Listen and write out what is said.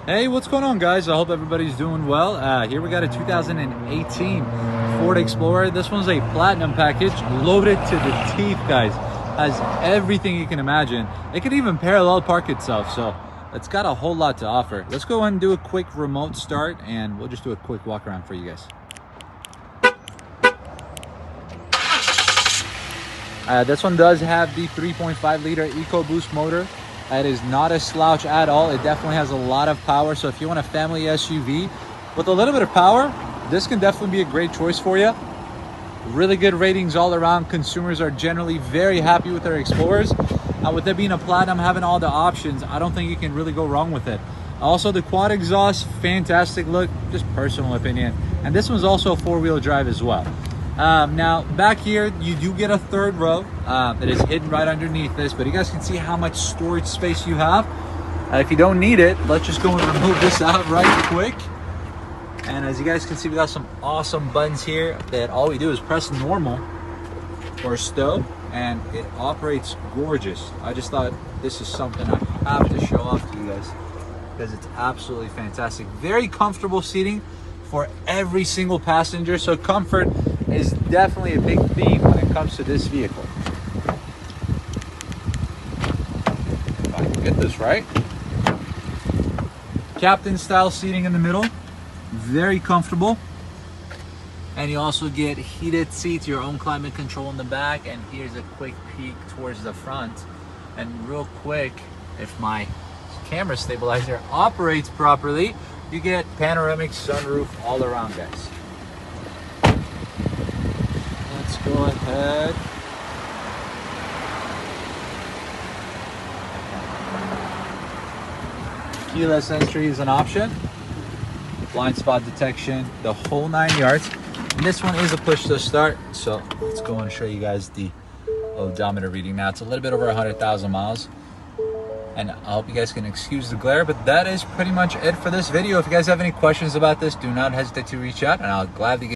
Hey, what's going on, guys? I hope everybody's doing well. Here we got a 2018 Ford Explorer. This one's a platinum package, loaded to the teeth, guys. Has everything you can imagine. It can even parallel park itself, so it's got a whole lot to offer. Let's go ahead and do a quick remote start, and we'll just do a quick walk around for you guys. This one does have the 3.5 liter EcoBoost motor. It is not a slouch at all. It definitely has a lot of power. So if you want a family SUV with a little bit of power, this can definitely be a great choice for you. Really good ratings all around. Consumers are generally very happy with their Explorers. With it being a platinum, having all the options, I don't think you can really go wrong with it. Also, the quad exhaust, fantastic look, just personal opinion. And this one's also a four-wheel drive as well. Now back here you do get a third row that is hidden right underneath this, but you guys can see how much storage space you have. If you don't need it, let's just go and remove this out right quick. And as you guys can see, we got some awesome buttons here that all we do is press normal or stow, and it operates gorgeous. I just thought this is something I have to show off to you guys because it's absolutely fantastic. Very comfortable seating for every single passenger, so comfort is definitely a big theme when it comes to this vehicle. If I can get this right. Captain style seating in the middle, very comfortable. And you also get heated seats, your own climate control in the back. And here's a quick peek towards the front. And real quick, if my camera stabilizer operates properly, you get panoramic sunroof all around, guys. Let's go ahead. Keyless entry is an option. Blind spot detection, the whole 9 yards. And this one is a push to start. So let's go and show you guys the odometer reading. Now it's a little bit over 100,000 miles. And I hope you guys can excuse the glare, but that is pretty much it for this video. If you guys have any questions about this, do not hesitate to reach out, and I'll gladly get